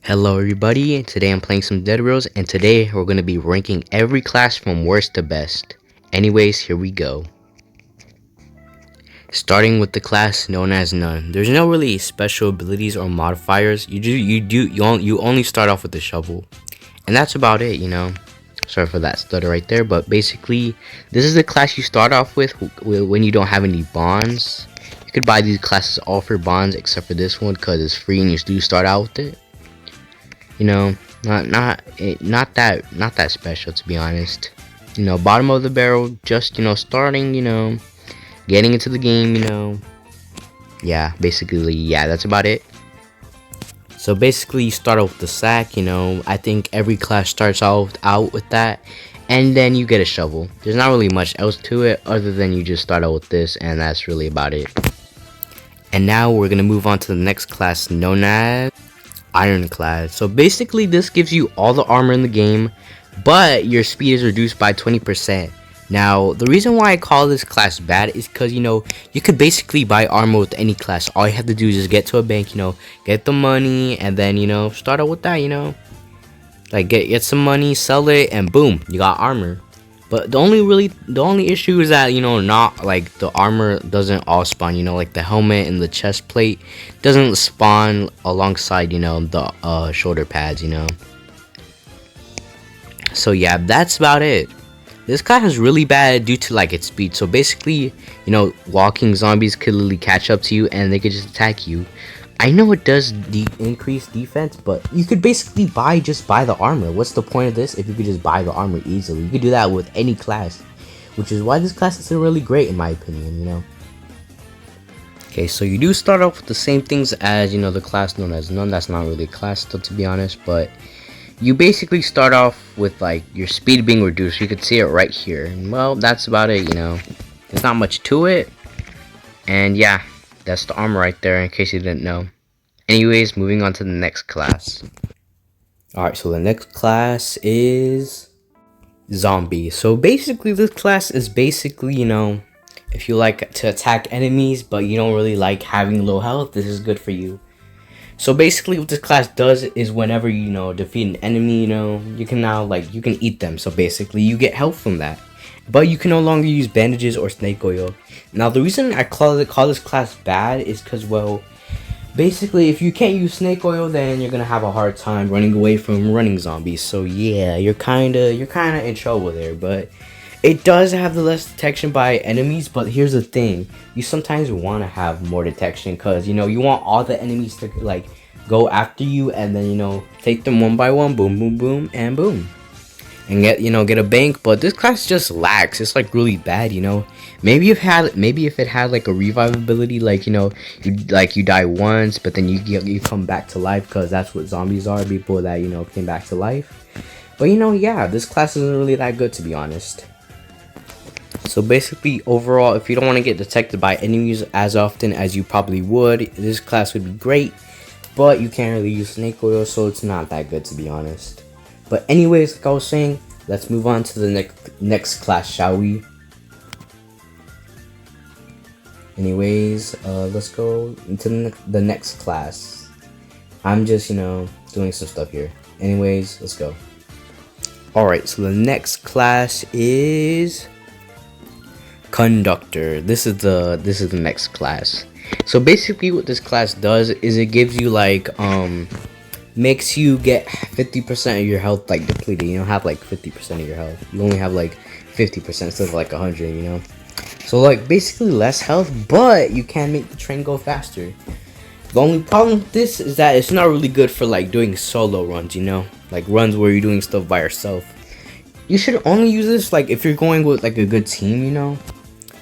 Hello everybody, today I'm playing some Dead Reels and today we're going to be ranking every class from worst to best. Anyways, here we go. Starting with the class known as None. There's no really special abilities or modifiers. You only start off with the shovel. And that's about it, you know. Sorry for that stutter right there, but basically this is the class you start off with when you don't have any bonds. You could buy these classes all for bonds except for this one because it's free and you do start out with it. You know, not that special, to be honest. You know, bottom of the barrel, just starting, getting into the game, yeah, basically, yeah, that's about it. So basically you start out with the sack, I think every class starts out with that, and then you get a shovel. There's not really much else to it other than you just start out with this, and that's really about it. And now we're gonna move on to the next class known as Ironclad. So basically this gives you all the armor in the game, but your speed is reduced by 20%. Now the reason why I call this class bad is because you could basically buy armor with any class. All you have to do is just get to a bank, get the money, and then start out with that, like get some money, sell it, and boom, you got armor. But the only issue is that not like the armor doesn't all spawn, like the helmet and the chest plate doesn't spawn alongside the shoulder pads. So yeah, that's about it. This class is really bad due to like its speed. So basically, walking zombies could literally catch up to you and they could just attack you. I know it does increase defense, but you could basically just buy the armor. What's the point of this if you could just buy the armor easily? You could do that with any class, which is why this class is really great in my opinion, Okay, so you do start off with the same things as, the class known as None. That's not really a class still, to be honest, but you basically start off with like your speed being reduced. You could see it right here. And, well, that's about it, There's not much to it. And yeah, that's the armor right there in case you didn't know. Anyways, moving on to the next class. Alright, so the next class is Zombie. So basically this class is basically, if you like to attack enemies but you don't really like having low health, this is good for you. So basically what this class does is whenever you defeat an enemy, you can now you can eat them. So basically you get health from that. But you can no longer use bandages or snake oil. Now the reason I call this class bad is because, well, basically if you can't use snake oil, then you're gonna have a hard time running away from running zombies. So yeah, you're kinda in trouble there. But it does have the less detection by enemies. But here's the thing, you sometimes want to have more detection because you want all the enemies to like go after you and then take them one by one, boom boom boom, and boom, and get a bank. But this class just lacks. It's like really bad. Maybe if it had like a revive ability, you die once but then you come back to life, because that's what zombies are, people that came back to life. But yeah, this class isn't really that good, to be honest. So basically overall, if you don't want to get detected by enemies as often as you probably would, this class would be great. But you can't really use snake oil, so it's not that good, to be honest. But anyways, like I was saying, let's move on to the next class, shall we? Anyways, let's go into the next class. I'm just, doing some stuff here. Anyways, let's go. Alright, so the next class is Conductor. This is the next class. So basically what this class does is it gives you makes you get 50% of your health depleted. You don't have 50% of your health. You only have 50% instead of 100, So basically less health, but you can make the train go faster. The only problem with this is that it's not really good for doing solo runs, runs where you're doing stuff by yourself. You should only use this if you're going with a good team,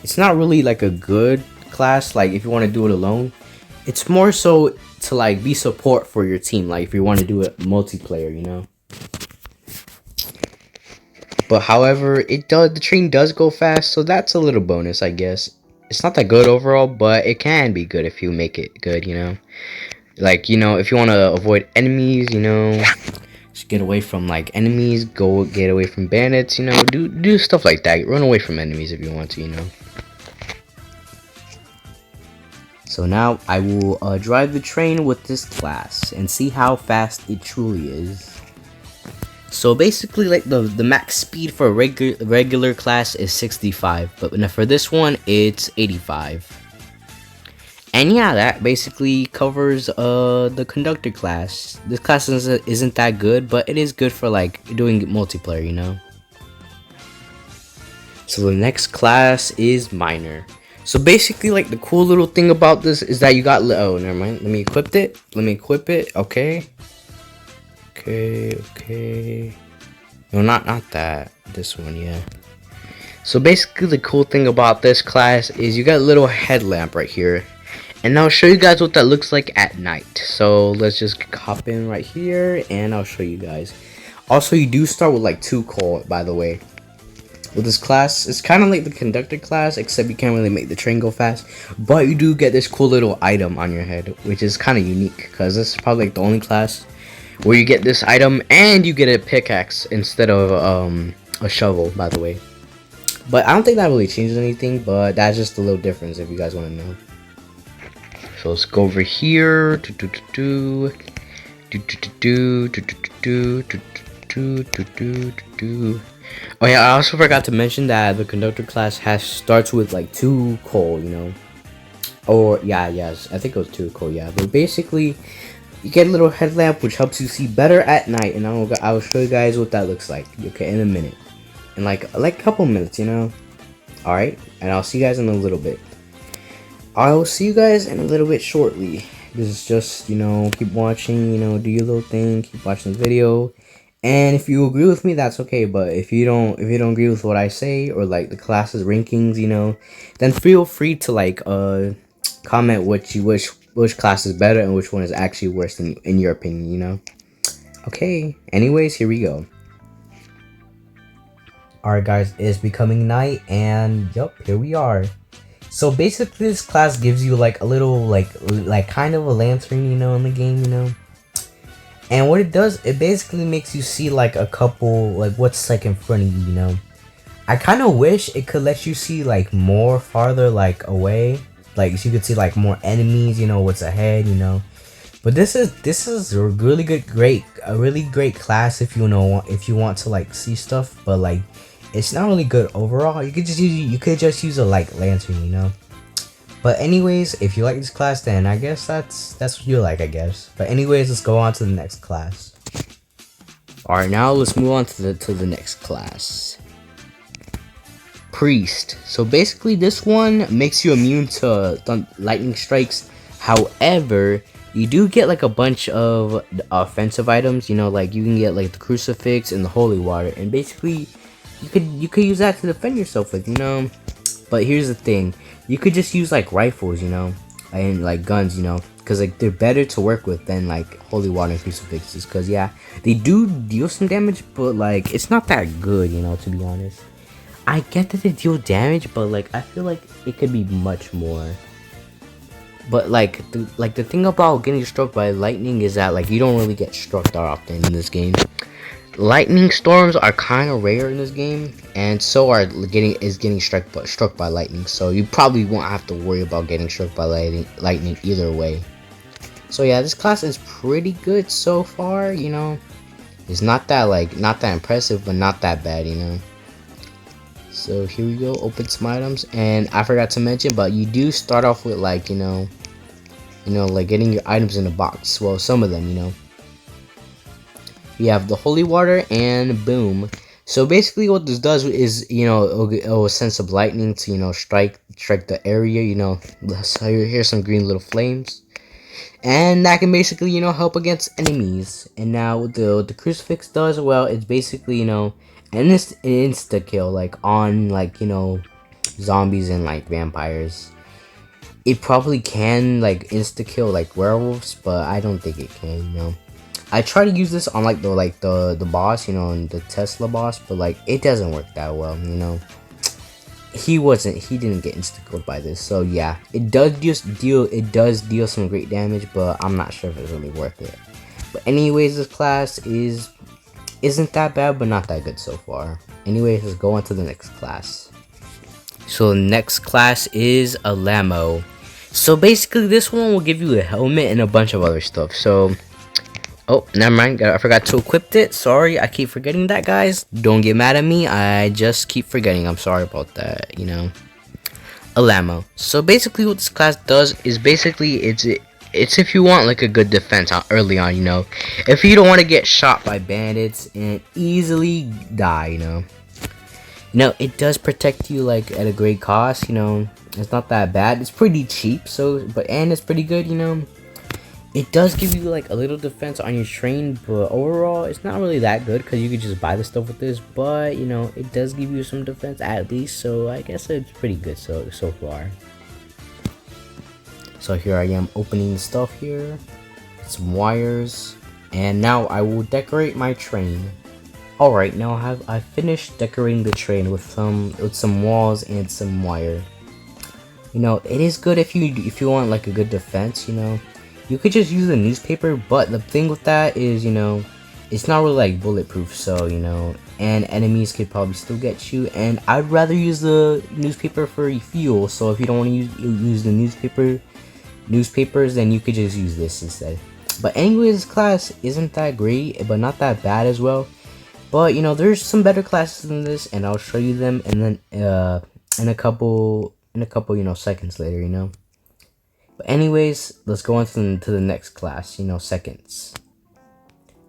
It's not really a good class if you want to do it alone. It's more so to be support for your team, if you want to do it multiplayer, But however, the train does go fast, so that's a little bonus, I guess. It's not that good overall, but it can be good if you make it good, if you want to avoid enemies, just get away from enemies, get away from bandits, do stuff like that. Run away from enemies if you want to, So now I will drive the train with this class and see how fast it truly is. So basically, like the max speed for a regular class is 65, but for this one it's 85. And yeah, that basically covers the conductor class. This class isn't that good, but it is good for like doing multiplayer, you know. So the next class is miner. So basically, like the cool little thing about this is that you got oh, never mind. Let me equip it. Okay. Okay. No, not that. This one, yeah. So basically, the cool thing about this class is you got a little headlamp right here, and I'll show you guys what that looks like at night. So let's just hop in right here, and I'll show you guys. Also, you do start with like 2 coal, by the way. With this class, it's kind of like the conductor class, except you can't really make the train go fast. But you do get this cool little item on your head, which is kind of unique, because this is probably like the only class where you get this item and you get a pickaxe instead of a shovel, by the way. But I don't think that really changes anything, but that's just a little difference if you guys want to know. So let's go over here. Oh yeah, I also forgot to mention that the conductor class starts with like 2 coal, you know. Or yes, I think it was 2 coal, yeah. But basically, you get a little headlamp which helps you see better at night, and I will show you guys what that looks like. Okay, in a minute, in like a couple minutes, you know. All right, and I'll see you guys in a little bit. I will see you guys in a little bit shortly. This is just, you know, keep watching, you know, do your little thing, keep watching the video. And if you agree with me, that's okay. But if you don't agree with what I say, or like the class's rankings, you know, then feel free to like comment which class is better and which one is actually worse in your opinion, you know. Okay. Anyways, here we go. Alright guys, it's becoming night, and yup, here we are. So basically, this class gives you like a little like kind of a lantern, you know, in the game, you know. And what it does, it basically makes you see like a couple, like what's like in front of you, you know. I kind of wish it could let you see like more farther like away, like so you could see like more enemies, you know, what's ahead, you know. But this is a really great class if you want to like see stuff, but like it's not really good overall. You could just use a like lantern, you know. But anyways, if you like this class, then I guess that's what you like, I guess. But anyways, let's go on to the next class. All right, now let's move on to the next class. Priest. So basically, this one makes you immune to lightning strikes. However, you do get like a bunch of offensive items. You know, like you can get like the crucifix and the holy water, and basically, you could use that to defend yourself with, you know. But here's the thing. You could just use like rifles, you know, and like guns, you know, because like they're better to work with than like holy water and crucifixes, because yeah, they do deal some damage, but like it's not that good, you know, to be honest. I get that they deal damage, but like I feel like it could be much more. But like the thing about getting struck by lightning is that like you don't really get struck that often in this game. Lightning storms are kind of rare in this game, and so are getting struck by lightning. So you probably won't have to worry about getting struck by lightning either way. So yeah, this class is pretty good so far. You know, it's not that impressive, but not that bad. You know. So here we go. Open some items, and I forgot to mention, but you do start off with like like getting your items in a box. Well, some of them, you know. We have the holy water, and boom. So basically what this does is, you know, it'll send some lightning to, you know, strike the area, you know. So here's some green little flames. And that can basically, you know, help against enemies. And now what the crucifix does, well, it's basically, you know, an insta kill, like on like, you know, zombies and like vampires. It probably can like insta kill like werewolves, but I don't think it can, you know. I try to use this on like the boss, you know, and the Tesla boss, but like it doesn't work that well, you know. He didn't get insta-killed by this, so yeah, it does deal some great damage, but I'm not sure if it's really worth it. But anyways, this class isn't that bad, but not that good so far. Anyways, let's go on to the next class. So the next class is Alamo. So basically, this one will give you a helmet and a bunch of other stuff. So, oh, never mind. I forgot to equip it. Sorry, I keep forgetting that, guys. Don't get mad at me. I just keep forgetting. I'm sorry about that. You know, Alamo. So basically, what this class does is basically it's if you want like a good defense early on. You know, if you don't want to get shot by bandits and easily die. It does protect you like at a great cost. It's not that bad. It's pretty cheap, and it's pretty good. It does give you like a little defense on your train, but overall it's not really that good because you could just buy the stuff with this. But it does give you some defense at least, so I guess it's pretty good so far. So here I am opening the stuff here, some wires, and now I will decorate my train. Alright, now I finished decorating the train with some walls and some wire. It is good if you want like a good defense. You could just use a newspaper, but the thing with that is it's not really like bulletproof, so and enemies could probably still get you, and I'd rather use the newspaper for fuel. So if you don't want to use the newspapers, then you could just use this instead. But anyways, this class isn't that great, but not that bad as well. But there's some better classes than this, and I'll show you them, and then in a couple seconds later. But anyways, let's go on to the next class. Seconds.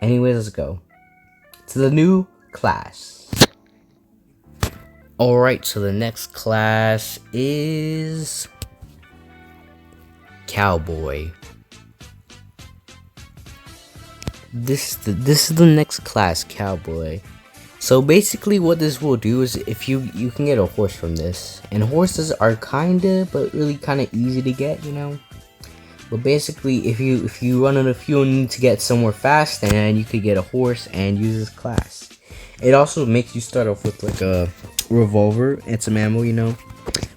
Anyways, let's go to the new class. Alright, so the next class is Cowboy. This is the next class, Cowboy. So basically what this will do is if you can get a horse from this, and horses are but really easy to get. But basically if you run out of fuel and need to get somewhere fast, then you could get a horse and use this class. It also makes you start off with like a revolver and some ammo.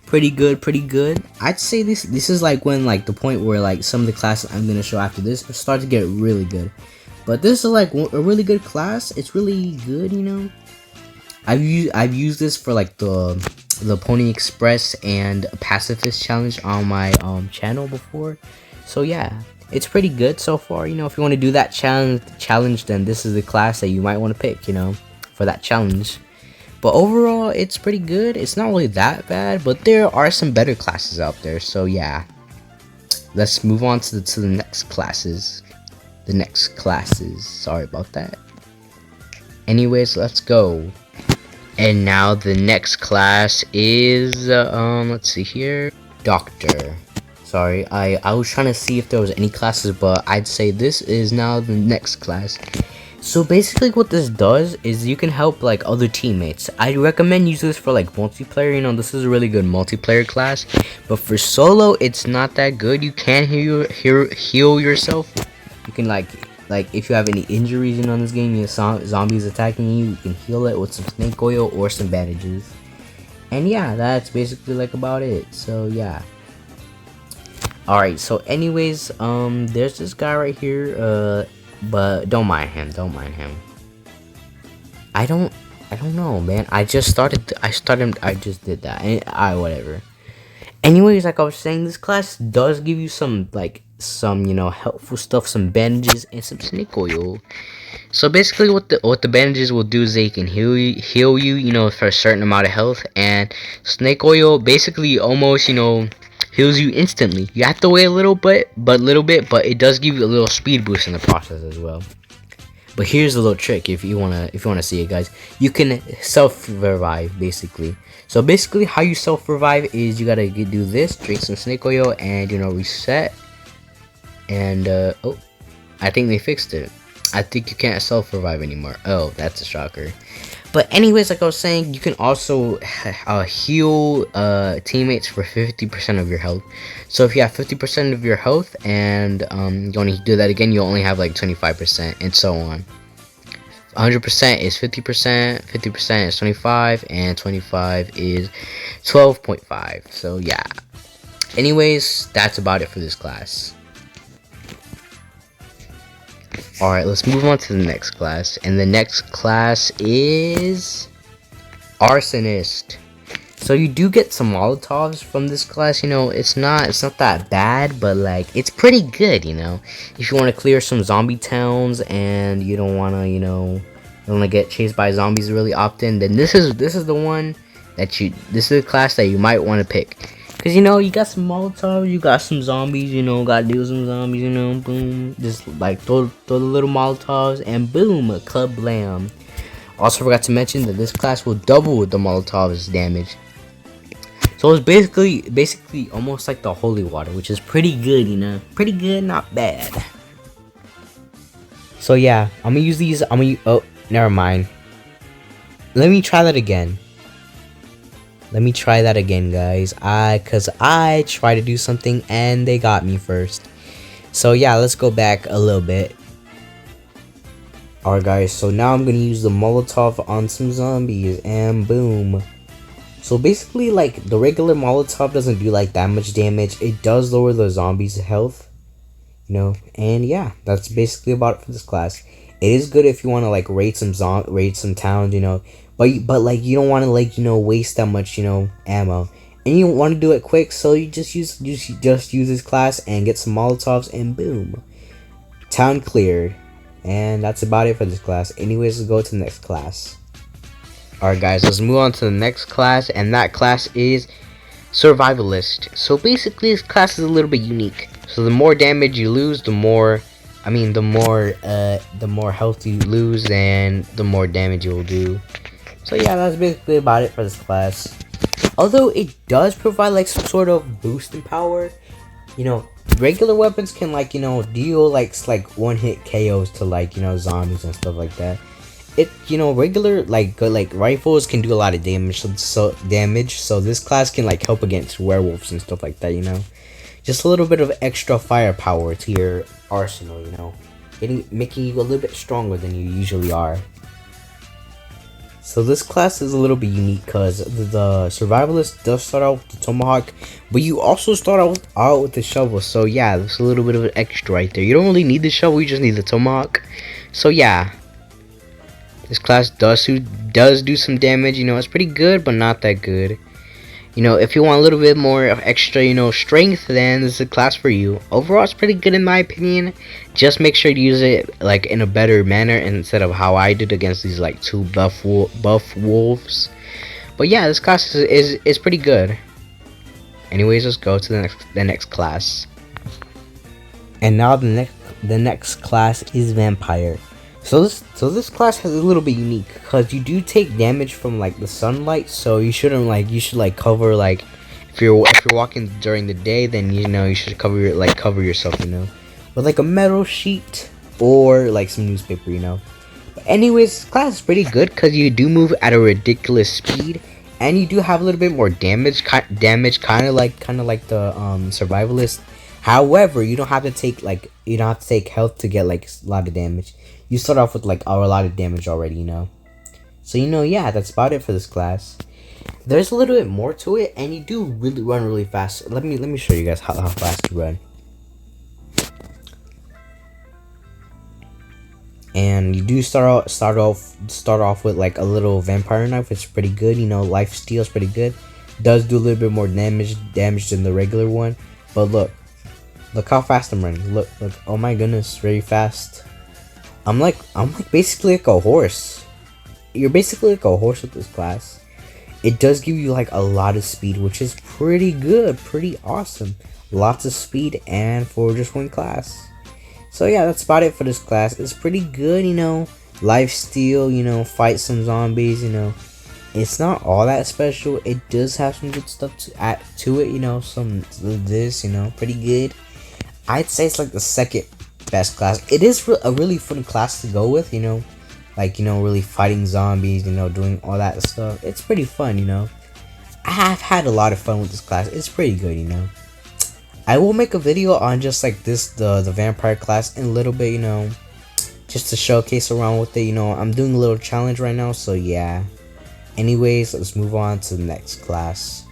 Pretty good. I'd say this is like when like the point where like some of the classes I'm gonna show after this start to get really good. But this is like a really good class. It's really good. I've used this for like the Pony Express and Pacifist challenge on my channel before. So yeah, it's pretty good so far. If you want to do that challenge, then this is the class that you might want to pick. For that challenge. But overall, it's pretty good. It's not really that bad, but there are some better classes out there. So yeah, let's move on to the next classes. Sorry about that. Anyways, let's go. And now the next class is let's see here, Doctor. Sorry, I was trying to see if there was any classes, but I'd say this is now the next class. So basically what this does is you can help like other teammates. I recommend use this for like multiplayer. This is a really good multiplayer class, but for solo it's not that good. You can heal yourself. You can like if you have any injuries in this game, zombies attacking you can heal it with some snake oil or some bandages. And yeah, that's basically like about it. So yeah. Alright, so anyways, there's this guy right here, but don't mind him. I don't know, man. I just did that. And whatever. Anyways, like I was saying, this class does give you some helpful stuff, some bandages and some snake oil. So basically what the bandages will do is they can heal you, for a certain amount of health, and snake oil basically almost, heals you instantly. You have to wait a little bit, but it does give you a little speed boost in the process as well. But here's a little trick if you wanna see it, guys. You can self-revive basically. So basically how you self-revive is you gotta do this, drink some snake oil, and reset. And oh, I think they fixed it. I think you can't self-revive anymore. Oh, that's a shocker. But anyways, like I was saying, you can also heal teammates for 50% of your health. So if you have 50% of your health and you want to do that again, you only have like 25%, and so on. 100% is 50%, 50% is 25, and 25 is 12.5. So yeah. Anyways, that's about it for this class. Alright, let's move on to the next class. And the next class is Arsonist. So So you do get some Molotovs from this class, you know, it's not that bad, but like it's pretty good, you know. If you want to clear some zombie towns and you don't want to, you know, you don't want to get chased by zombies really often, then this is the one that this is the class that you might want to pick. Cause you know you got some Molotovs, you got some zombies, you know, got to deal with some zombies, you know, boom, just like throw the little Molotovs and boom, a club blam. Also forgot to mention that this class will double the Molotovs damage. So it's basically almost like the holy water, which is pretty good, you know, pretty good, not bad. So yeah, I'm gonna use these. Oh, never mind. Let me try that again. Guys. Cause I tried to do something and they got me first. So yeah, let's go back a little bit. Alright guys, so now I'm gonna use the Molotov on some zombies and boom. So basically, like, the regular Molotov doesn't do like that much damage. It does lower the zombies' health, you know, and yeah, that's basically about it for this class. It is good if you want to like raid some towns, you know, but like you don't want to like, you know, waste that much, you know, ammo, and you want to do it quick. So you just use this class and get some Molotovs and boom, town cleared. And that's about it for this class. Anyways, let's go to the next class. Alright guys, let's move on to the next class, and that class is Survivalist. So basically this class is a little bit unique. So the more damage you lose, the more health you lose, and the more damage you will do. So yeah, that's basically about it for this class. Although it does provide like some sort of boost in power, you know, regular weapons can like, you know, deal like one hit KOs to like, you know, zombies and stuff like that. It, you know, regular like rifles can do a lot of damage, so this class can like help against werewolves and stuff like that, you know. Just a little bit of extra firepower to your arsenal, you know, making you a little bit stronger than you usually are. So this class is a little bit unique because the Survivalist does start out with the Tomahawk, but you also start out with the shovel. So yeah, there's a little bit of an extra right there. You don't really need the shovel, you just need the Tomahawk. So yeah, this class does do some damage. You know, it's pretty good, but not that good. You know, if you want a little bit more of extra, you know, strength, then this is a class for you. Overall, it's pretty good in my opinion. Just make sure to use it like in a better manner instead of how I did against these like two buff wolves. But yeah, this class is pretty good. Anyways, let's go to the next class. And now the next class is Vampire. So this class has a little bit unique because you do take damage from like the sunlight, so you should cover, like, if you're walking during the day, then you know you should cover yourself, you know, with like a metal sheet or like some newspaper, you know. But anyways, this class is pretty good because you do move at a ridiculous speed, and you do have a little bit more damage, kind of like the Survivalist. However, you don't have to take health to get like a lot of damage. You start off with like a lot of damage already, you know. So you know, yeah, that's about it for this class. There's a little bit more to it, and you do really run really fast. Let me show you guys how fast you run. And you do start off with like a little vampire knife. It's pretty good, you know. Life steal is pretty good. Does do a little bit more damage than the regular one. But look how fast I'm running. Look. Oh my goodness, very fast. I'm like basically like a horse. You're basically like a horse with this class. It does give you like a lot of speed, which is pretty good, pretty awesome. Lots of speed, and for just one class. So yeah, that's about it for this class. It's pretty good, you know. Life steal, you know, fight some zombies, you know. It's not all that special. It does have some good stuff to add to it, you know. Some of this, you know, pretty good. I'd say it's like the second best class. It is a really fun class to go with, you know, like, you know, really fighting zombies, you know, doing all that stuff. It's pretty fun, you know. I have had a lot of fun with this class. It's pretty good, you know. I will make a video on just like the vampire class in a little bit, you know, just to showcase around with it, you know. I'm doing a little challenge right now, so yeah. Anyways, let's move on to the next class.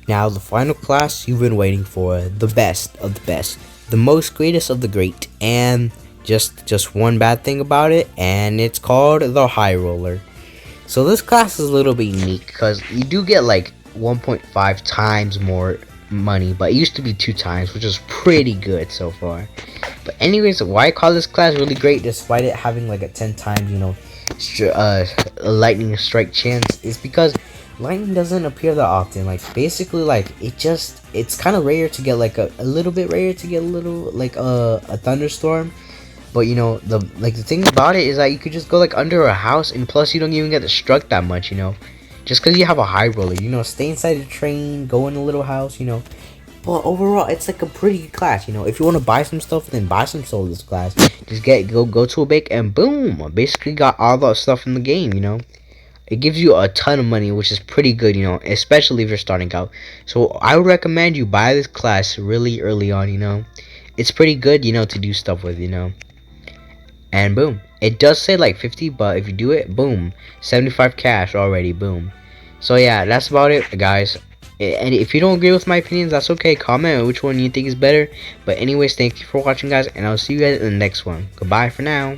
Now, the final class you've been waiting for, the best of the best, the most greatest of the great, and just one bad thing about it, and it's called the High Roller. So this class is a little bit unique because you do get like 1.5 times more money, but it used to be 2 times, which is pretty good so far. But anyways, why I call this class really great despite it having like a 10 times, you know, a lightning strike chance, is because lightning doesn't appear that often. Like basically, like it's kind of rare to get like a little bit rare to get a little like a thunderstorm. But you know, the thing about it is that you could just go like under a house, and plus you don't even get struck that much, you know, just because you have a high roller, you know, stay inside the train, go in a little house, you know. But overall, it's like a pretty good class, you know. If you want to buy some stuff, then buy some stuff this class. Just go to a bank and boom, basically got all the stuff in the game, you know. It gives you a ton of money, which is pretty good, you know, especially if you're starting out. So I would recommend you buy this class really early on, you know. It's pretty good, you know, to do stuff with, you know. And boom, it does say like 50, but if you do it, boom, 75 cash already, boom. So yeah, that's about it, guys. And if you don't agree with my opinions, that's okay. Comment which one you think is better. But anyways, thank you for watching, guys, and I'll see you guys in the next one. Goodbye for now.